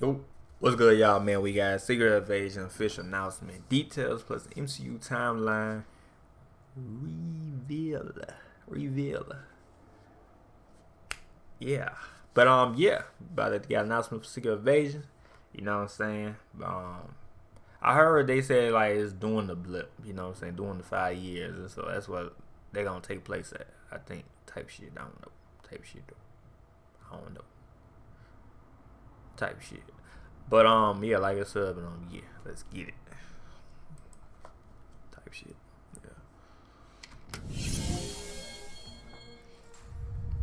Yo, what's good, y'all, man? We got Secret Invasion official announcement details plus MCU timeline reveal. Yeah, but yeah, about to get announcement for Secret Invasion. You know what I'm saying? I heard they said like it's doing the blip. You know what I'm saying? Doing the 5 years, and so that's what they're gonna take place at. I think type shit. I don't know. Type shit though. I don't know. Type shit. But yeah, like I said, but yeah, let's get it. Type shit. Yeah.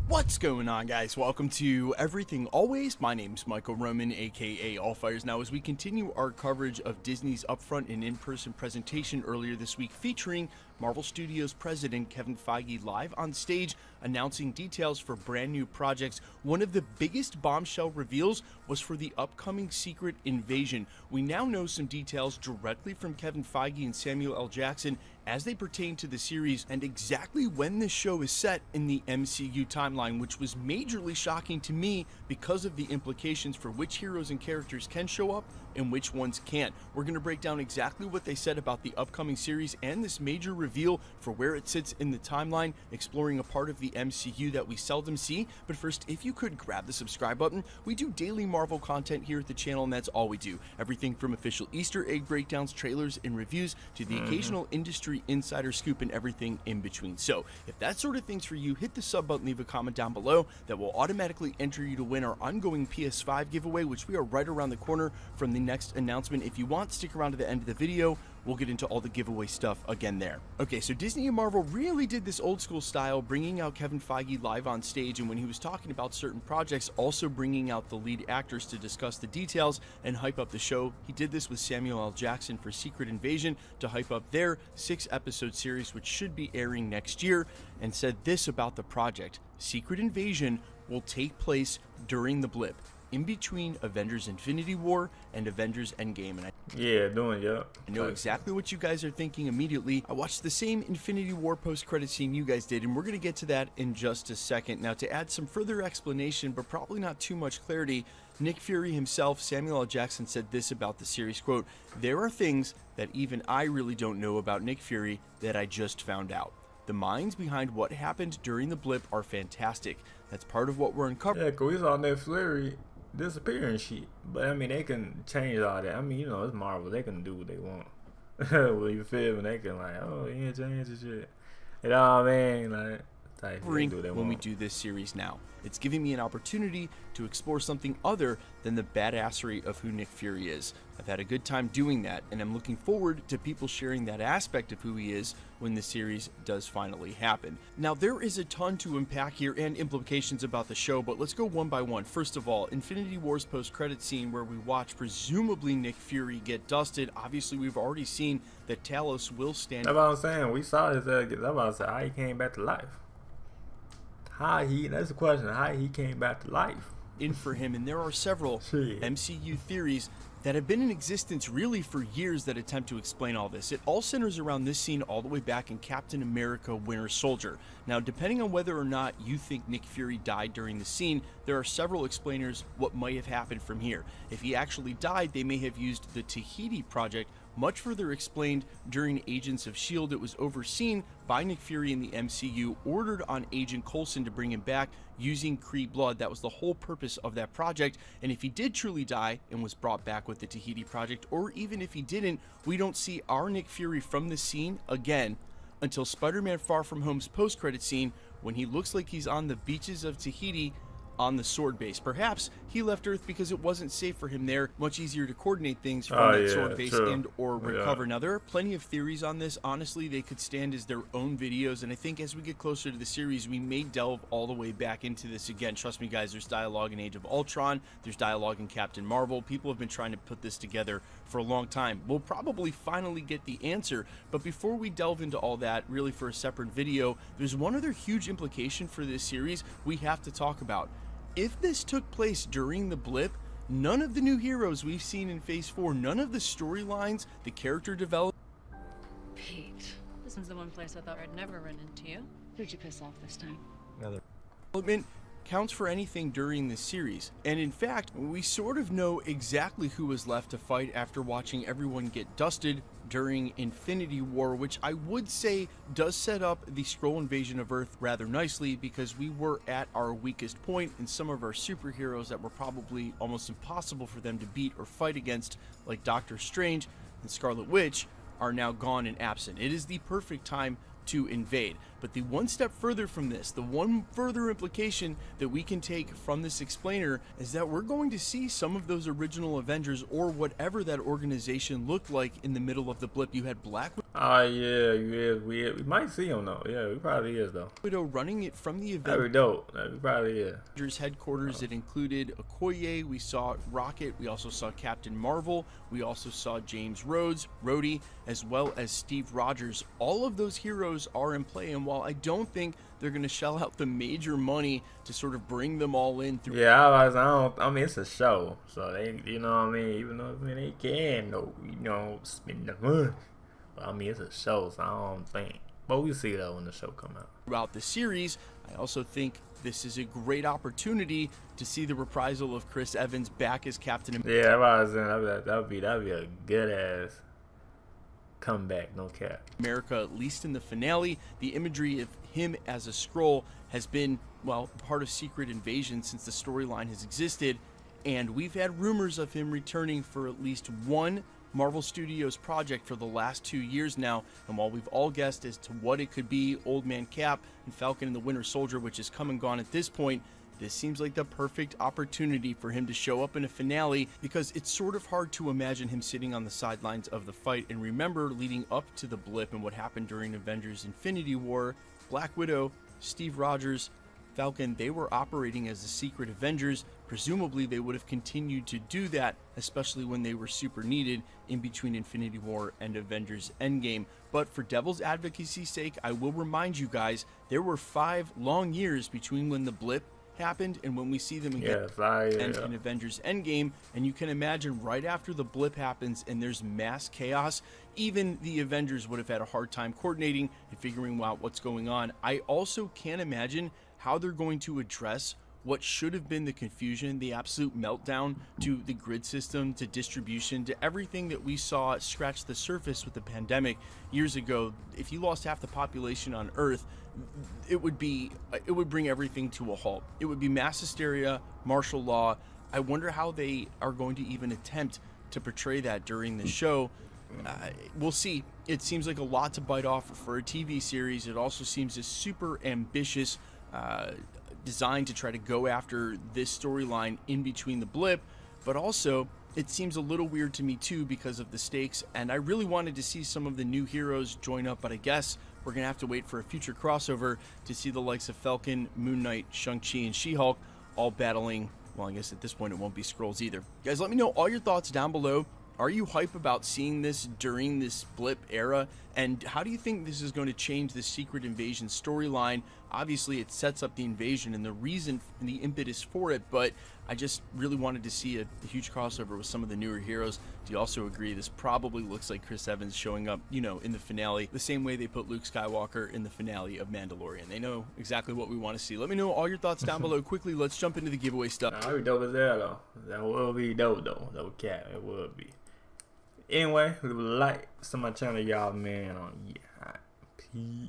What's going on, guys? Welcome to Everything Always. My name's Michael Roman, aka Allfires. Now, as we continue our coverage of Disney's upfront and in-person presentation earlier this week featuring Marvel Studios president Kevin Feige live on stage announcing details for brand new projects, one of the biggest bombshell reveals was for the upcoming Secret Invasion. We now know some details directly from Kevin Feige and Samuel L. Jackson as they pertain to the series and exactly when this show is set in the MCU timeline, which was majorly shocking to me because of the implications for which heroes and characters can show up and which ones can't. We're going to break down exactly what they said about the upcoming series and this major reveal for where it sits in the timeline, exploring a part of the MCU that we seldom see. But first, if you could grab the subscribe button. We do daily Marvel content here at the channel, and that's all we do. Everything from official Easter egg breakdowns, trailers, and reviews to the occasional industry insider scoop and everything in between. So if that sort of thing's for you, hit the sub button, leave a comment down below. That will automatically enter you to win our ongoing PS5 giveaway, which we are right around the corner from the next announcement. If you want, stick around to the end of the video. We'll get into all the giveaway stuff again there. Okay, so Disney and Marvel really did this old school style, bringing out Kevin Feige live on stage, and when he was talking about certain projects, also bringing out the lead actors to discuss the details and hype up the show. He did this with Samuel L. Jackson for Secret Invasion to hype up their 6-episode series, which should be airing next year, and said this about the project: Secret Invasion will take place during the blip, in between Avengers Infinity War and Avengers Endgame. And I know exactly what you guys are thinking immediately. I watched the same Infinity War post-credit scene you guys did, and we're going to get to that in just a second. Now, to add some further explanation, but probably not too much clarity, Nick Fury himself, Samuel L. Jackson, said this about the series, quote, "There are things that even I really don't know about Nick Fury that I just found out. The minds behind what happened during the blip are fantastic. That's part of what we're uncovering." Yeah, cause we saw Nick Fury disappear and shit. But I mean, they can change all that. I mean, you know, it's Marvel. They can do what they want. Well, you feel me? They can like, oh, yeah, change the shit. You know what I mean? Like, when we do this series now, it's giving me an opportunity to explore something other than the badassery of who Nick Fury is. I've had a good time doing that, and I'm looking forward to people sharing that aspect of who he is when the series does finally happen. Now, there is a ton to unpack here and implications about the show, but let's go one by one. First of all, Infinity War's post-credit scene where we watch presumably Nick Fury get dusted. Obviously, we've already seen that Talos will stand. That's what I'm saying. We saw this. That's what I said. How he came back to life. That's the question. How he came back to life. In for him, and there are several MCU theories that have been in existence really for years that attempt to explain all this. It all centers around this scene all the way back in Captain America Winter Soldier. Now, depending on whether or not you think Nick Fury died during the scene, there are several explainers what might have happened from here. If he actually died, they may have used the Tahiti Project, much further explained during Agents of S.H.I.E.L.D. It was overseen by Nick Fury in the MCU, ordered on Agent Coulson to bring him back using Kree blood. That was the whole purpose of that project. And if he did truly die and was brought back with the Tahiti Project, or even if he didn't, we don't see our Nick Fury from the scene again until Spider-Man Far From Home's post-credit scene, when he looks like he's on the beaches of Tahiti on the sword base. Perhaps he left Earth because it wasn't safe for him there. Much easier to coordinate things from that sword base and or recover. Now, there are plenty of theories on this. Honestly, they could stand as their own videos, and I think as we get closer to the series, we may delve all the way back into this again. Trust me, guys, there's dialogue in Age of Ultron. There's dialogue in Captain Marvel. People have been trying to put this together for a long time. We'll probably finally get the answer, but before we delve into all that, really for a separate video, there's one other huge implication for this series we have to talk about. If this took place during the blip, none of the new heroes we've seen in Phase 4, none of the storylines, the character development. Pete, this is the one place I thought I'd never run into you. Who'd you piss off this time? Development counts for anything during this series. And in fact, we sort of know exactly who was left to fight after watching everyone get dusted during Infinity War, which I would say does set up the Skrull invasion of Earth rather nicely, because we were at our weakest point, and some of our superheroes that were probably almost impossible for them to beat or fight against, like Doctor Strange and Scarlet Witch, are now gone and absent. It is the perfect time to invade. But the one step further from this, the one further implication that we can take from this explainer, is that we're going to see some of those original Avengers, or whatever that organization looked like in the middle of the blip. You had Black We might see him though. Yeah, we probably is though. Widow running it from the That'd be dope. We probably is. Avengers headquarters. It included Okoye, we saw Rocket, we also saw Captain Marvel, we also saw James Rhodey, as well as Steve Rogers. All of those heroes are in play, and while I don't think they're going to shell out the major money to sort of bring them all in through. Yeah, I mean, it's a show, so they, you know what I mean. Even though they can, spend the money, but I mean, it's a show, so I don't think. But we see that when the show come out. Throughout the series, I also think this is a great opportunity to see the reprisal of Chris Evans back as Captain America. Yeah, that'd be a good ass comeback, no cap. At least in the finale. The imagery of him as a Skrull has been, well, part of Secret Invasion since the storyline has existed, and we've had rumors of him returning for at least one Marvel Studios project for the last 2 years now, and while we've all guessed as to what it could be, Old Man Cap and Falcon and the Winter Soldier, which has come and gone at this point, this seems like the perfect opportunity for him to show up in a finale, because it's sort of hard to imagine him sitting on the sidelines of the fight. And remember, leading up to the blip and what happened during Avengers Infinity War, Black Widow, Steve Rogers, Falcon, they were operating as the secret Avengers. Presumably they would have continued to do that, especially when they were super needed in between Infinity War and Avengers Endgame. But for devil's advocacy's sake, I will remind you guys, there were 5 long years between when the blip happened and when we see them again in Avengers Endgame. And you can imagine right after the blip happens and there's mass chaos, even the Avengers would have had a hard time coordinating and figuring out what's going on. I also can't imagine how they're going to address what should have been the confusion, the absolute meltdown to the grid system, to distribution, to everything that we saw scratch the surface with the pandemic years ago. If you lost half the population on Earth, it would bring everything to a halt. It would be mass hysteria, martial law. I wonder how they are going to even attempt to portray that during the show. We'll see. It seems like a lot to bite off for a TV series. It also seems a super ambitious design to try to go after this storyline in between the blip, but also it seems a little weird to me too because of the stakes, and I really wanted to see some of the new heroes join up, but I guess we're gonna have to wait for a future crossover to see the likes of Falcon, Moon Knight, Shang-Chi, and She-Hulk all battling. Well, I guess at this point it won't be Skrulls either. Guys, let me know all your thoughts down below. Are you hype about seeing this during this blip era? And how do you think this is going to change the Secret Invasion storyline? Obviously, it sets up the invasion and the reason and the impetus for it, but I just really wanted to see a huge crossover with some of the newer heroes. Do you also agree this probably looks like Chris Evans showing up, you know, in the finale, the same way they put Luke Skywalker in the finale of Mandalorian? They know exactly what we want to see. Let me know all your thoughts down below. Quickly, let's jump into the giveaway stuff. That would be dope as hell, though. That would be dope, though. That would cap. It would be. Anyway, leave a like to my channel, y'all, man. Yeah, peace.